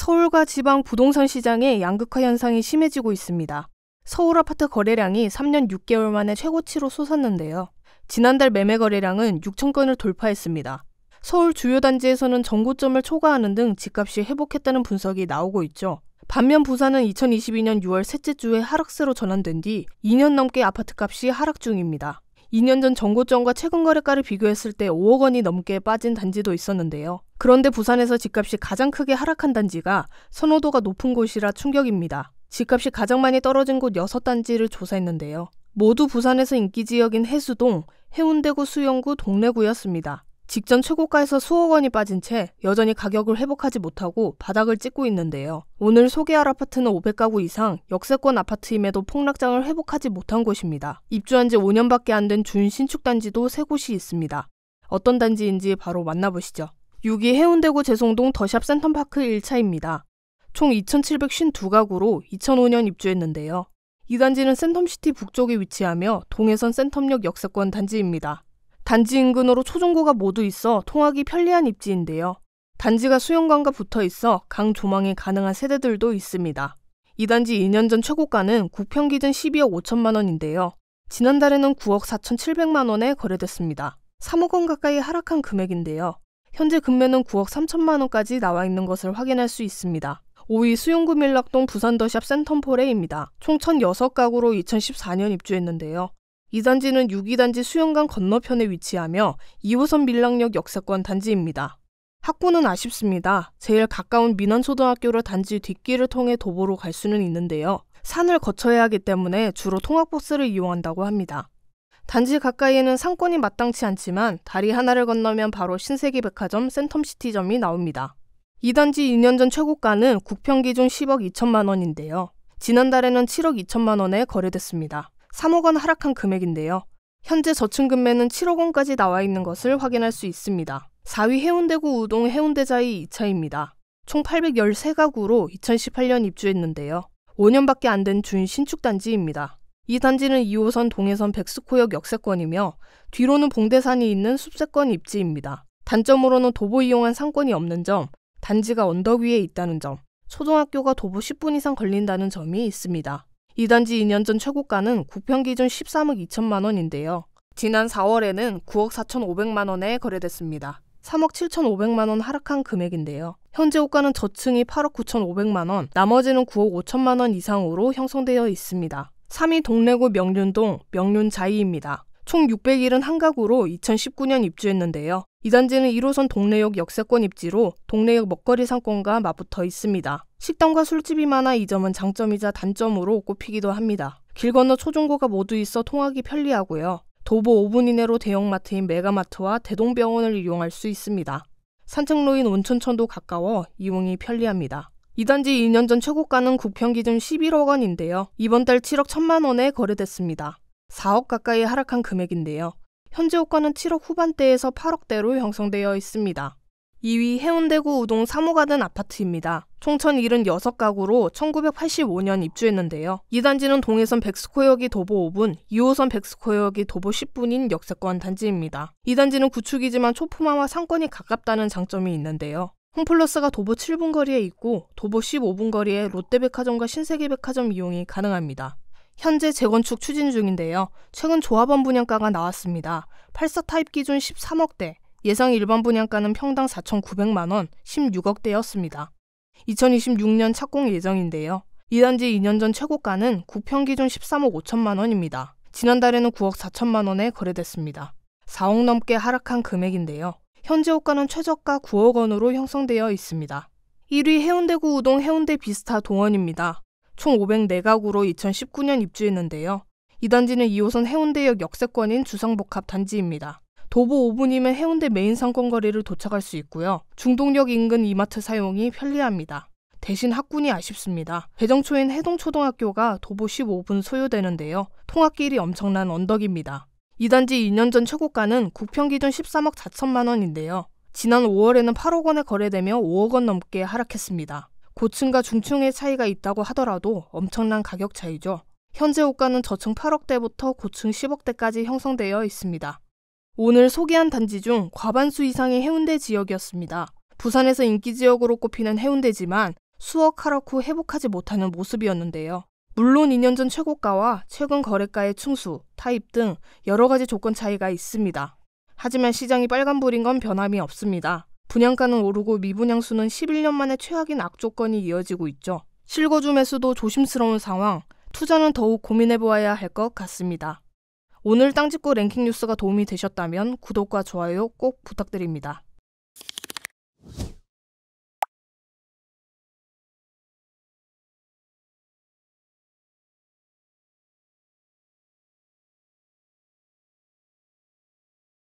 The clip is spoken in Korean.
서울과 지방 부동산 시장의 양극화 현상이 심해지고 있습니다. 서울 아파트 거래량이 3년 6개월 만에 최고치로 솟았는데요. 지난달 매매 거래량은 6천 건을 돌파했습니다. 서울 주요 단지에서는 정고점을 초과하는 등 집값이 회복했다는 분석이 나오고 있죠. 반면 부산은 2022년 6월 셋째 주에 하락세로 전환된 뒤 2년 넘게 아파트값이 하락 중입니다. 2년 전 정고점과 최근 거래가를 비교했을 때 5억 원이 넘게 빠진 단지도 있었는데요. 그런데 부산에서 집값이 가장 크게 하락한 단지가 선호도가 높은 곳이라 충격입니다. 집값이 가장 많이 떨어진 곳 6단지를 조사했는데요. 모두 부산에서 인기 지역인 해수동, 해운대구 수영구, 동래구였습니다. 직전 최고가에서 수억 원이 빠진 채 여전히 가격을 회복하지 못하고 바닥을 찍고 있는데요. 오늘 소개할 아파트는 500가구 이상 역세권 아파트임에도 폭락장을 회복하지 못한 곳입니다. 입주한 지 5년밖에 안 된 준신축 단지도 3곳이 있습니다. 어떤 단지인지 바로 만나보시죠. 6위 해운대구 제송동 더샵 센텀파크 1차입니다. 총 2,752가구로 2005년 입주했는데요. 이 단지는 센텀시티 북쪽에 위치하며 동해선 센텀역 역세권 단지입니다. 단지 인근으로 초중고가 모두 있어 통학이 편리한 입지인데요. 단지가 수영관과 붙어 있어 강 조망이 가능한 세대들도 있습니다. 이 단지 2년 전 최고가는 국평기준 12억 5천만 원인데요. 지난달에는 9억 4,700만 원에 거래됐습니다. 3억 원 가까이 하락한 금액인데요. 현재 금매는 9억 3천만 원까지 나와 있는 것을 확인할 수 있습니다. 5위 수영구 밀락동 부산더샵 센텀포레입니다. 총 1,006가구로 2014년 입주했는데요. 이 단지는 6위 단지 수영강 건너편에 위치하며 2호선 밀락역 역세권 단지입니다. 학구는 아쉽습니다. 제일 가까운 민원초등학교를 단지 뒷길을 통해 도보로 갈 수는 있는데요. 산을 거쳐야 하기 때문에 주로 통학버스를 이용한다고 합니다. 단지 가까이에는 상권이 마땅치 않지만 다리 하나를 건너면 바로 신세계백화점 센텀시티점이 나옵니다. 이 단지 2년 전 최고가는 국평기준 10억 2천만 원인데요. 지난달에는 7억 2천만 원에 거래됐습니다. 3억 원 하락한 금액인데요. 현재 저층 금매는 7억 원까지 나와 있는 것을 확인할 수 있습니다. 4위 해운대구 우동 해운대자이 2차입니다. 총 813가구로 2018년 입주했는데요. 5년밖에 안 된 준신축 단지입니다. 이 단지는 2호선 동해선 백스코역 역세권이며 뒤로는 봉대산이 있는 숲세권 입지입니다. 단점으로는 도보 이용한 상권이 없는 점, 단지가 언덕 위에 있다는 점, 초등학교가 도보 10분 이상 걸린다는 점이 있습니다. 이 단지 2년 전 최고가는 국평기준 13억 2천만 원인데요. 지난 4월에는 9억 4,500만 원에 거래됐습니다. 3억 7,500만 원 하락한 금액인데요. 현재 호가는 저층이 8억 9,500만 원, 나머지는 9억 5천만 원 이상으로 형성되어 있습니다. 3위 동래구 명륜동 명륜자이입니다. 총 671가구로 2019년 입주했는데요. 이 단지는 1호선 동래역 역세권 입지로 동래역 먹거리 상권과 맞붙어 있습니다. 식당과 술집이 많아 이 점은 장점이자 단점으로 꼽히기도 합니다. 길 건너 초중고가 모두 있어 통학이 편리하고요. 도보 5분 이내로 대형마트인 메가마트와 대동병원을 이용할 수 있습니다. 산책로인 온천천도 가까워 이용이 편리합니다. 이 단지 2년 전 최고가는 국평기준 11억 원인데요. 이번 달 7억 1천만 원에 거래됐습니다. 4억 가까이 하락한 금액인데요. 현재 호가는 7억 후반대에서 8억대로 형성되어 있습니다. 2위 해운대구 우동 3호가든 아파트입니다. 총 1,076가구로 1985년 입주했는데요. 이 단지는 동해선 백스코역이 도보 5분, 2호선 백스코역이 도보 10분인 역세권 단지입니다. 이 단지는 구축이지만 초품화와 상권이 가깝다는 장점이 있는데요. 홈플러스가 도보 7분 거리에 있고 도보 15분 거리에 롯데백화점과 신세계백화점 이용이 가능합니다. 현재 재건축 추진 중인데요. 최근 조합원 분양가가 나왔습니다. 84 타입 기준 13억대, 예상 일반 분양가는 평당 4,900만 원, 16억대였습니다. 2026년 착공 예정인데요. 이 단지 2년 전 최고가는 국평 기준 13억 5천만 원입니다. 지난달에는 9억 4천만 원에 거래됐습니다. 4억 넘게 하락한 금액인데요. 현재 호가는 최저가 9억 원으로 형성되어 있습니다. 1위 해운대구 우동 해운대 비스타 동원입니다. 총 504가구로 2019년 입주했는데요. 이 단지는 2호선 해운대역 역세권인 주상복합 단지입니다. 도보 5분이면 해운대 메인 상권거리를 도착할 수 있고요. 중동역 인근 이마트 사용이 편리합니다. 대신 학군이 아쉽습니다. 배정초인 해동초등학교가 도보 15분 소요되는데요. 통학길이 엄청난 언덕입니다. 이 단지 2년 전 최고가는 국평기준 13억 4천만 원인데요. 지난 5월에는 8억 원에 거래되며 5억 원 넘게 하락했습니다. 고층과 중층의 차이가 있다고 하더라도 엄청난 가격 차이죠. 현재 호가는 저층 8억대부터 고층 10억대까지 형성되어 있습니다. 오늘 소개한 단지 중 과반수 이상이 해운대 지역이었습니다. 부산에서 인기 지역으로 꼽히는 해운대지만 수억 하락 후 회복하지 못하는 모습이었는데요. 물론 2년 전 최고가와 최근 거래가의 충수, 타입 등 여러 가지 조건 차이가 있습니다. 하지만 시장이 빨간불인 건 변함이 없습니다. 분양가는 오르고 미분양수는 11년 만에 최악인 악조건이 이어지고 있죠. 실거주 매수도 조심스러운 상황, 투자는 더욱 고민해보아야 할 것 같습니다. 오늘 땅짓고 랭킹 뉴스가 도움이 되셨다면 구독과 좋아요 꼭 부탁드립니다.